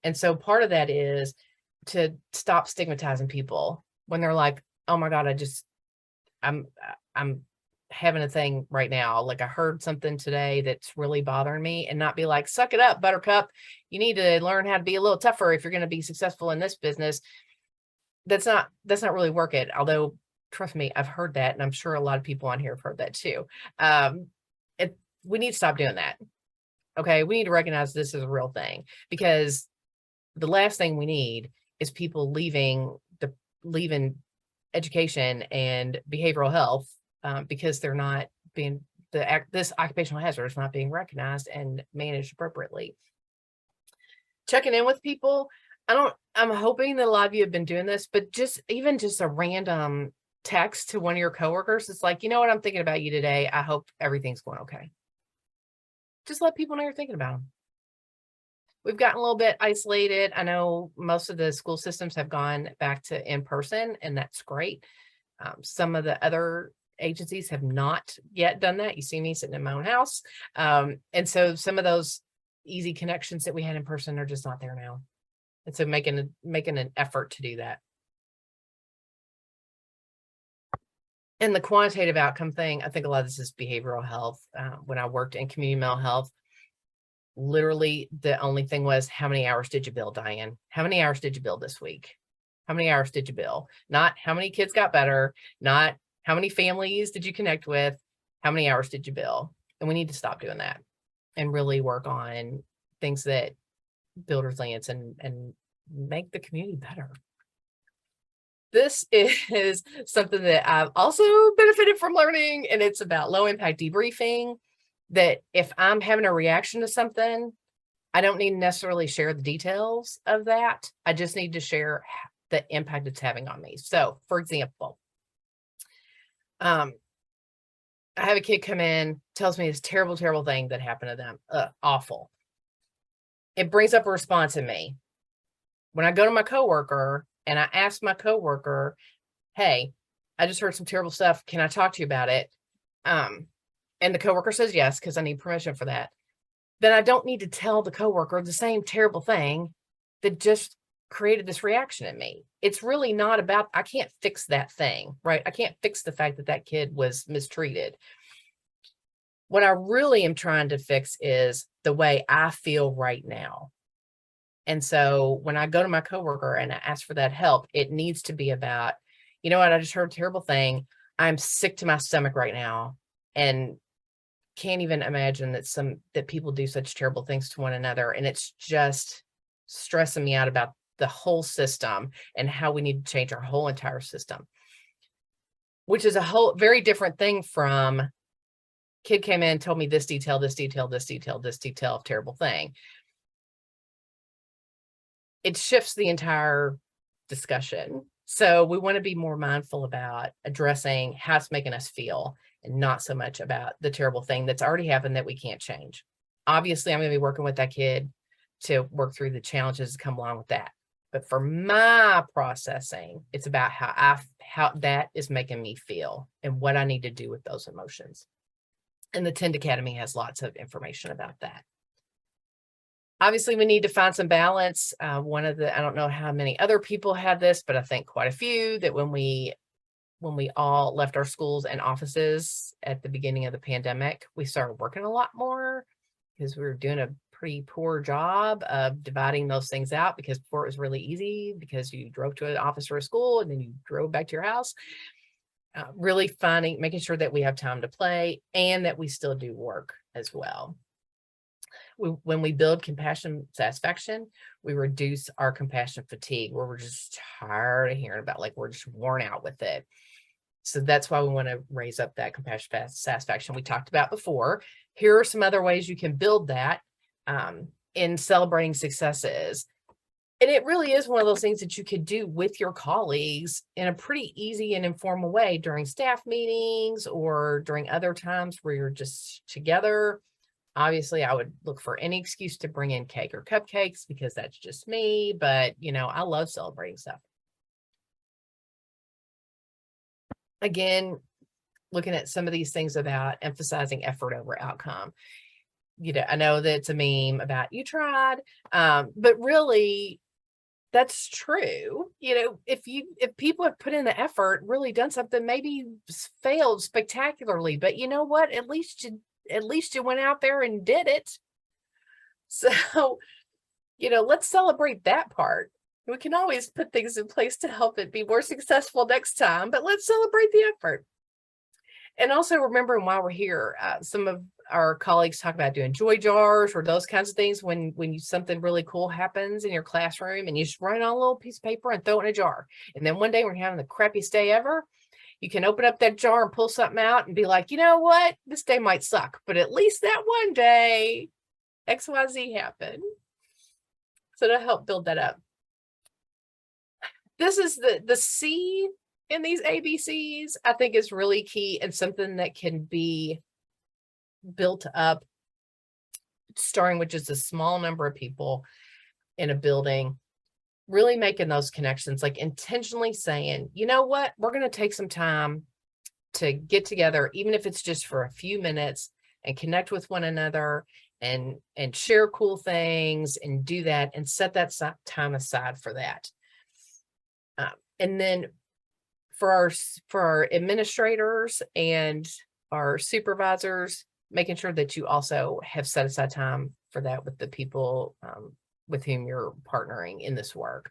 S2: And so part of that is to stop stigmatizing people when they're like, oh my God, I'm having a thing right now. Like, I heard something today that's really bothering me, and not be like, suck it up, buttercup. You need to learn how to be a little tougher if you're going to be successful in this business. That's not really work it. Although, trust me, I've heard that. And I'm sure a lot of people on here have heard that too. We need to stop doing that. Okay. We need to recognize this is a real thing, because the last thing we need is people leaving education and behavioral health because they're not being this occupational hazard is not being recognized and managed appropriately. Checking in with people. I'm hoping that a lot of you have been doing this, but just a random text to one of your coworkers. It's like, you know what, I'm thinking about you today. I hope everything's going okay. Just let people know you're thinking about them. We've gotten a little bit isolated. I know most of the school systems have gone back to in-person, and that's great. Some of the other agencies have not yet done that. You see me sitting in my own house. And so some of those easy connections that we had in person are just not there now. And so making an effort to do that. And the quantitative outcome thing, I think a lot of this is behavioral health. When I worked in community mental health, literally the only thing was, how many hours did you bill, Diane? How many hours did you bill this week? How many hours did you bill? Not how many kids got better, not how many families did you connect with, how many hours did you bill? And we need to stop doing that and really work on things that build resilience and make the community better. This is something that I've also benefited from learning, and it's about low impact debriefing. That if I'm having a reaction to something, I don't need to necessarily share the details of that. I just need to share the impact it's having on me. So, for example, I have a kid come in, tells me this terrible, terrible thing that happened to them. Awful. It brings up a response in me. When I go to my coworker and I ask my coworker, hey, I just heard some terrible stuff. Can I talk to you about it? And the coworker says yes, because I need permission for that. Then I don't need to tell the coworker the same terrible thing that just created this reaction in me. It's really not about, I can't fix that thing, right? I can't fix the fact that that kid was mistreated. What I really am trying to fix is the way I feel right now. And so when I go to my coworker and I ask for that help, it needs to be about, you know what, I just heard a terrible thing. I'm sick to my stomach right now and can't even imagine that people do such terrible things to one another. And it's just stressing me out about the whole system and how we need to change our whole entire system, which is a whole very different thing from kid came in, told me this detail, this detail, this detail, this detail of terrible thing. It shifts the entire discussion. So we want to be more mindful about addressing how it's making us feel and not so much about the terrible thing that's already happened that we can't change. Obviously, I'm going to be working with that kid to work through the challenges that come along with that. But for my processing, it's about how that is making me feel and what I need to do with those emotions. And the TEND Academy has lots of information about that. Obviously, we need to find some balance. I don't know how many other people have this, but I think quite a few, that when we all left our schools and offices at the beginning of the pandemic, we started working a lot more because we were doing a pretty poor job of dividing those things out, because before it was really easy because you drove to an office or a school and then you drove back to your house. Really making sure that we have time to play and that we still do work as well. When we build compassion satisfaction, we reduce our compassion fatigue, where we're just tired of hearing about, like, we're just worn out with it. So that's why we want to raise up that compassion satisfaction we talked about before. Here are some other ways you can build that in celebrating successes. And it really is one of those things that you could do with your colleagues in a pretty easy and informal way during staff meetings or during other times where you're just together. Obviously, I would look for any excuse to bring in cake or cupcakes because that's just me. But, I love celebrating stuff. Again, looking at some of these things about emphasizing effort over outcome. I know that it's a meme about you tried, but really, that's true. If people have put in the effort, really done something, maybe failed spectacularly, but you know what? At least you went out there and did it. So, let's celebrate that part. We can always put things in place to help it be more successful next time, but let's celebrate the effort. And also remembering while we're here, some of our colleagues talk about doing joy jars or those kinds of things when something really cool happens in your classroom and you just write on a little piece of paper and throw it in a jar. And then one day when you're having the crappiest day ever, you can open up that jar and pull something out and be like, you know what, this day might suck, but at least that one day XYZ happened. So to help build that up. This is the C in these ABCs, I think, is really key and something that can be built up, starting with just a small number of people in a building, really making those connections, like intentionally saying, you know what, we're going to take some time to get together, even if it's just for a few minutes, and connect with one another and share cool things and do that and set that time aside for that. And then for our administrators and our supervisors, making sure that you also have set aside time for that with the people with whom you're partnering in this work.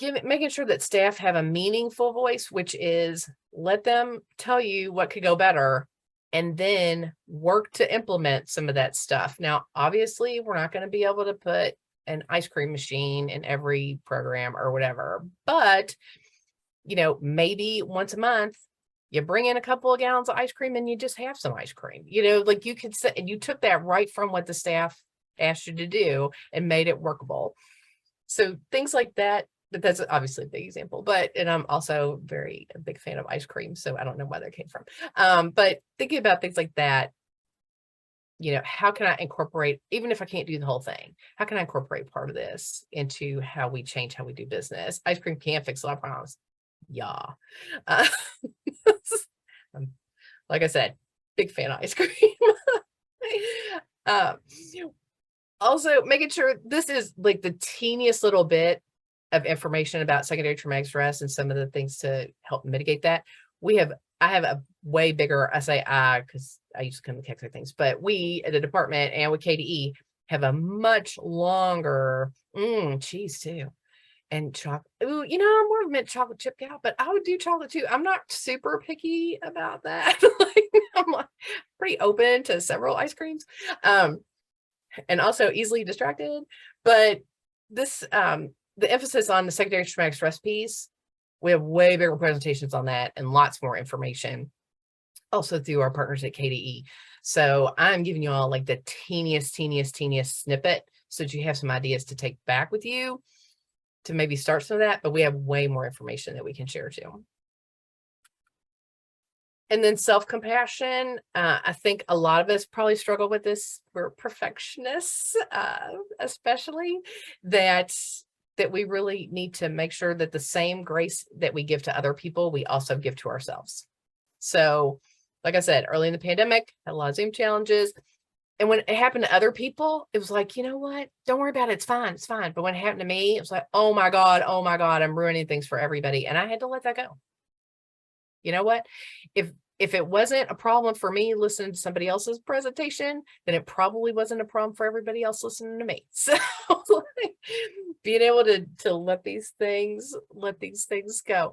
S2: Making sure that staff have a meaningful voice, which is let them tell you what could go better and then work to implement some of that stuff. Now, obviously, we're not going to be able to put an ice cream machine in every program or whatever, but maybe once a month, you bring in a couple of gallons of ice cream and you just have some ice cream, like you could say, and you took that right from what the staff asked you to do and made it workable. So things like that, but that's obviously a big example, and I'm also a big fan of ice cream. So I don't know where that came from. But thinking about things like that, how can I incorporate, even if I can't do the whole thing, how can I incorporate part of this into how we change how we do business? Ice cream can't fix a lot of problems. Yeah. Like I said, big fan of ice cream. Also making sure this is like the teeniest little bit of information about secondary traumatic stress and some of the things to help mitigate that. I have a way bigger, I say because I used to come to Texas things, but we at the department and with KDE have a much longer cheese too. And chocolate. Ooh, I'm more of a mint chocolate chip gal, but I would do chocolate too. I'm not super picky about that. I'm pretty open to several ice creams. And also easily distracted. But this, the emphasis on the secondary traumatic stress piece, we have way bigger presentations on that and lots more information also through our partners at KDE. So I'm giving you all like the teeniest snippet so that you have some ideas to take back with you to maybe start some of that, but we have way more information that we can share too. And then self-compassion. I think a lot of us probably struggle with this. We're perfectionists, especially that we really need to make sure that the same grace that we give to other people, we also give to ourselves. So like I said, early in the pandemic, had a lot of Zoom challenges. And when it happened to other people, it was like, you know what? Don't worry about it. It's fine. It's fine. But when it happened to me, it was like, oh my God, I'm ruining things for everybody. And I had to let that go. You know what? If it wasn't a problem for me listening to somebody else's presentation, then it probably wasn't a problem for everybody else listening to me. So being able to let these things go.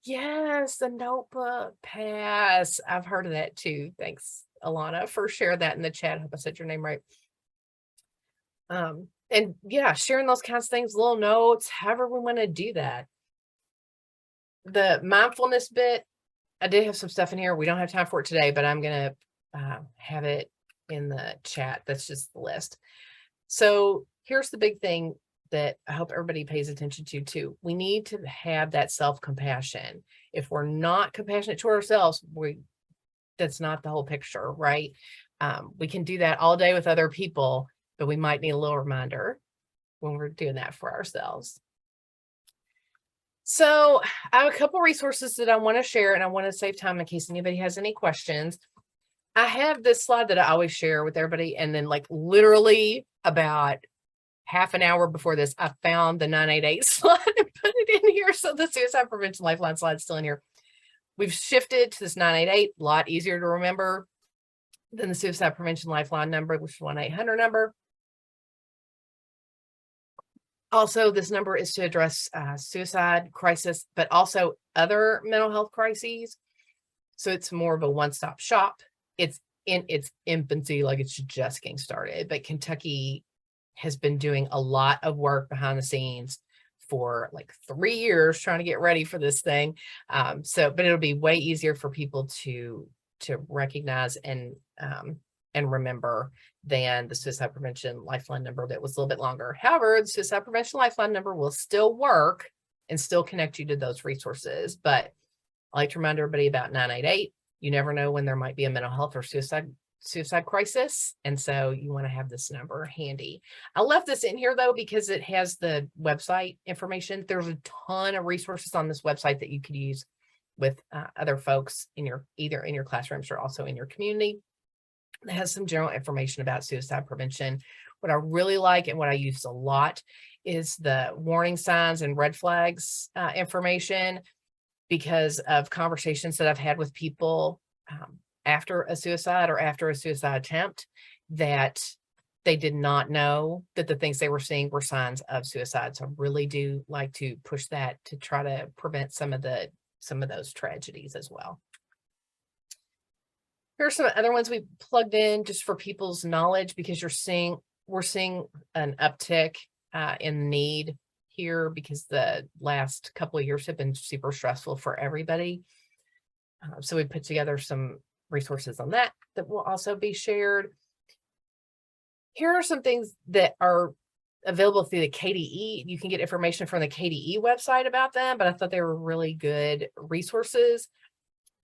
S2: Yes, the notebook pass. I've heard of that too. Thanks, Alana, for sharing that in the chat. I hope I said your name right. And yeah, sharing those kinds of things, little notes, however we want to do that. The mindfulness bit, I did have some stuff in here. We don't have time for it today, but I'm going to have it in the chat. That's just the list. So here's the big thing that I hope everybody pays attention to too. We need to have that self-compassion. If we're not compassionate to ourselves, that's not the whole picture, right? We can do that all day with other people, but we might need a little reminder when we're doing that for ourselves. So I have a couple resources that I want to share, and I want to save time in case anybody has any questions. I have this slide that I always share with everybody, and then like literally about half an hour before this, I found the 988 slide and put it in here. So the suicide prevention lifeline slide is still in here. We've shifted to this 988, a lot easier to remember than the suicide prevention lifeline number, which is 1-800 number. Also, this number is to address suicide crisis, but also other mental health crises. So it's more of a one-stop shop. It's in its infancy, like it's just getting started, but Kentucky has been doing a lot of work behind the scenes for like 3 years trying to get ready for this thing. But it'll be way easier for people to recognize and remember than the suicide prevention lifeline number that was a little bit longer. However, the suicide prevention lifeline number will still work and still connect you to those resources. But I like to remind everybody about 988. You never know when there might be a mental health or suicide crisis. And so you want to have this number handy. I left this in here though, because it has the website information. There's a ton of resources on this website that you could use with other folks in either in your classrooms or also in your community. that has some general information about suicide prevention. What I really like and what I use a lot is the warning signs and red flags information, because of conversations that I've had with people after a suicide or after a suicide attempt, that they did not know that the things they were seeing were signs of suicide. So I really do like to push that to try to prevent some of those tragedies as well. Here are some other ones we plugged in just for people's knowledge, because we're seeing an uptick in need here, because the last couple of years have been super stressful for everybody. So we put together some resources on that will also be shared. Here are some things that are available through the KDE. You can get information from the KDE website about them, but I thought they were really good resources.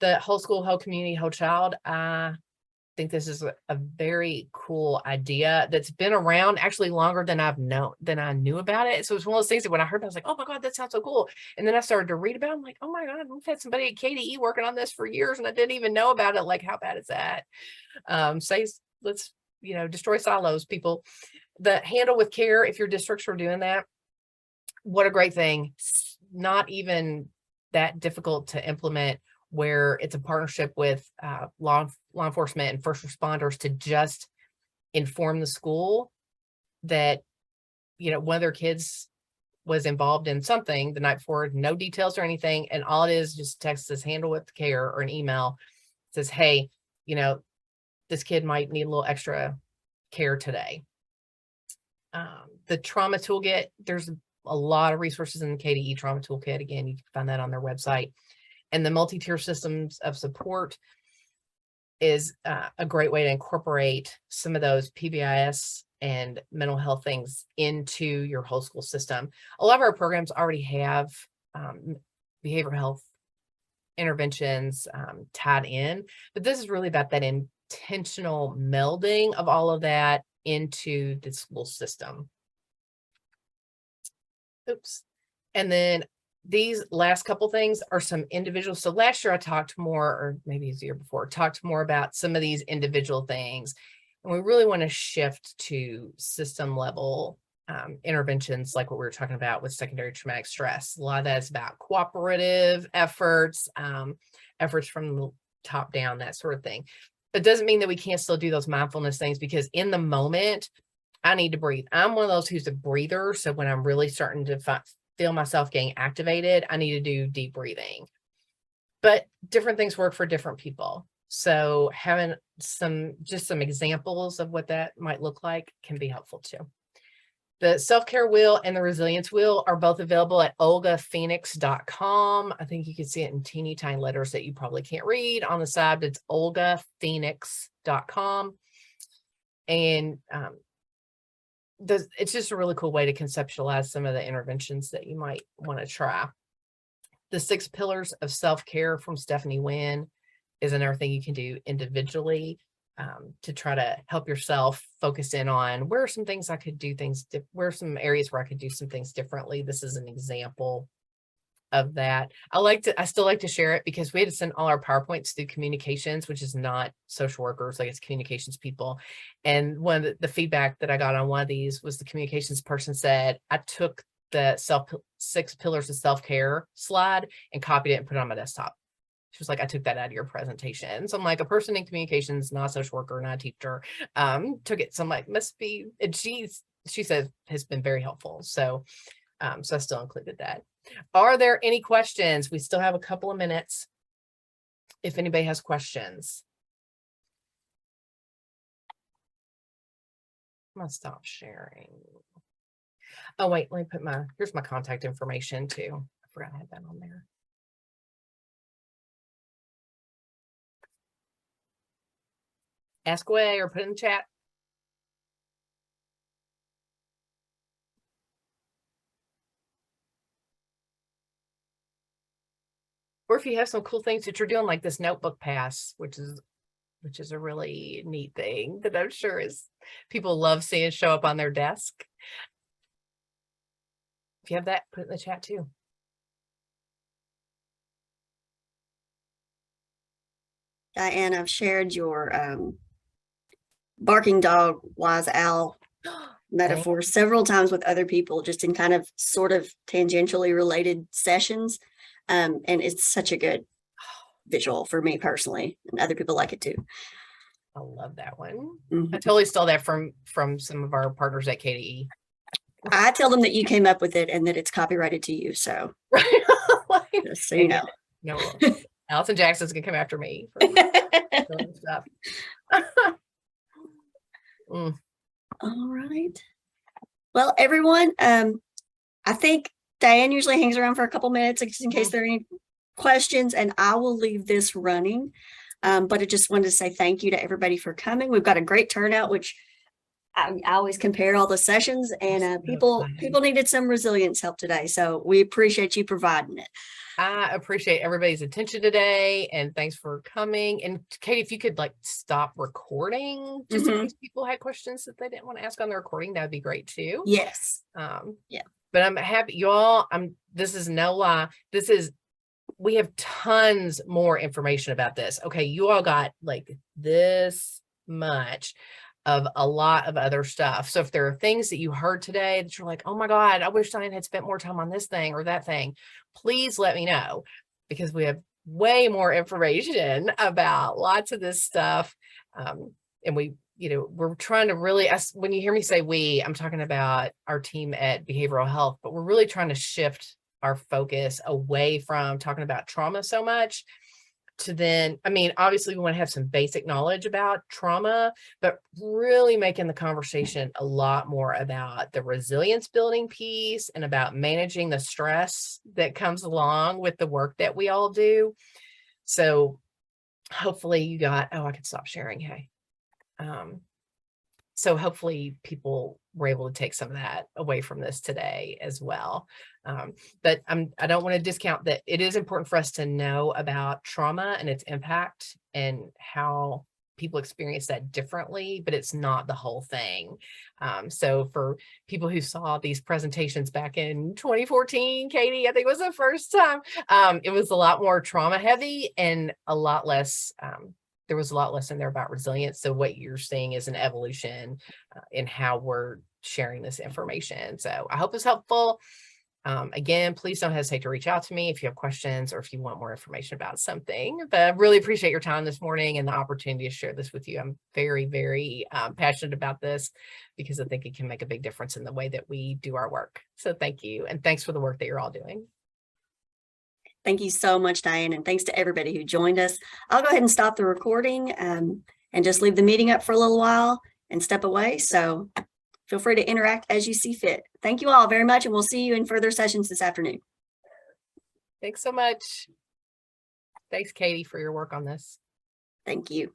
S2: The Whole School, Whole Community, Whole Child. I think this is a very cool idea that's been around actually longer than I knew about it. So it's one of those things that when I heard, I was like, oh my God, that sounds so cool. And then I started to read about it. I'm like, oh my God, we've had somebody at KDE working on this for years and I didn't even know about it. Like, how bad is that? Let's, destroy silos, people. The Handle with Care, if your districts are doing that, what a great thing. Not even that difficult to implement, where it's a partnership with law enforcement and first responders to just inform the school that, one of their kids was involved in something the night before, no details or anything. And all it is just text this Handle with Care or an email, says, hey, this kid might need a little extra care today. The Trauma Toolkit, there's a lot of resources in the KDE Trauma Toolkit. Again, you can find that on their website. And the multi-tier systems of support is a great way to incorporate some of those PBIS and mental health things into your whole school system. A lot of our programs already have behavioral health interventions tied in, but this is really about that intentional melding of all of that into the school system. Oops. And then these last couple things are some individual. So last year I talked more, or maybe it was the year before, talked more about some of these individual things. And we really want to shift to system level interventions, like what we were talking about with secondary traumatic stress. A lot of that is about cooperative efforts, efforts from the top down, that sort of thing. But it doesn't mean that we can't still do those mindfulness things, because in the moment, I need to breathe. I'm one of those who's a breather. So when I'm really starting to feel myself getting activated, I need to do deep breathing. But different things work for different people. So having some examples of what that might look like can be helpful too. The self-care wheel and the resilience wheel are both available at olgaphoenix.com. I think you can see it in teeny tiny letters that you probably can't read on the side, but it's olgaphoenix.com. And it's just a really cool way to conceptualize some of the interventions that you might want to try. The 6 pillars of self-care from Stephanie Wynn is another thing you can do individually to try to help yourself focus in on where are some things I could do where are some areas where I could do some things differently. This is an example of that. I still like to share it, because we had to send all our PowerPoints through communications, which is not social workers, like it's communications people. And one of the feedback that I got on one of these was the communications person said, I took the 6 pillars of self-care slide and copied it and put it on my desktop. She was like, I took that out of your presentation. So I'm like, a person in communications, not a social worker, not a teacher, took it. So I'm like, must be, and she says has been very helpful. So I still included that. Are there any questions? We still have a couple of minutes if anybody has questions. I'm gonna stop sharing. Oh wait, let me put here's my contact information too. I forgot I had that on there. Ask away or put in the chat. Or if you have some cool things that you're doing, like this notebook pass, which is a really neat thing that I'm sure people love seeing show up on their desk. If you have that, put it in the chat too.
S1: Diane, I've shared your barking dog, wise owl metaphor several times with other people, just in kind of sort of tangentially related sessions. And it's such a good visual for me personally, and other people like it too.
S2: I love that one.
S1: Mhm.
S2: I totally stole that from some of our partners at KDE.
S1: I tell them that you came up with it and that it's copyrighted to you. So just so you know.
S2: No, Allison Jackson's gonna come after me for doing stuff.
S1: All right. Well, everyone, I think Diane usually hangs around for a couple minutes just in case there are any questions, and I will leave this running. But I just wanted to say thank you to everybody for coming. We've got a great turnout, which I always compare all the sessions, and people needed some resilience help today. So we appreciate you providing it.
S2: I appreciate everybody's attention today, and thanks for coming. And Katie, if you could like stop recording just in case people had questions that they didn't want to ask on the recording, that would be great too.
S1: Yes.
S2: Yeah. But I'm happy you all, this is no lie. We have tons more information about this. Okay. You all got like this much of a lot of other stuff. So if there are things that you heard today that you're like, oh my God, I wish Diane had spent more time on this thing or that thing, please let me know, because we have way more information about lots of this stuff. And we're trying to really, when you hear me say we, I'm talking about our team at Behavioral Health, but we're really trying to shift our focus away from talking about trauma so much to then, obviously we want to have some basic knowledge about trauma, but really making the conversation a lot more about the resilience building piece and about managing the stress that comes along with the work that we all do. So hopefully you got, I can stop sharing. Hey. So hopefully people were able to take some of that away from this today as well. But I don't want to discount that it is important for us to know about trauma and its impact and how people experience that differently, but it's not the whole thing. So for people who saw these presentations back in 2014, Katie, I think was the first time, it was a lot more trauma heavy and a lot less, there was a lot less in there about resilience. So what you're seeing is an evolution in how we're sharing this information. So I hope it's helpful. Again, please don't hesitate to reach out to me if you have questions or if you want more information about something. But I really appreciate your time this morning and the opportunity to share this with you. I'm very, very passionate about this because I think it can make a big difference in the way that we do our work. So thank you. And thanks for the work that you're all doing.
S1: Thank you so much, Diane. And thanks to everybody who joined us. I'll go ahead and stop the recording and just leave the meeting up for a little while and step away. So feel free to interact as you see fit. Thank you all very much, and we'll see you in further sessions this afternoon.
S2: Thanks so much. Thanks, Katie, for your work on this.
S1: Thank you.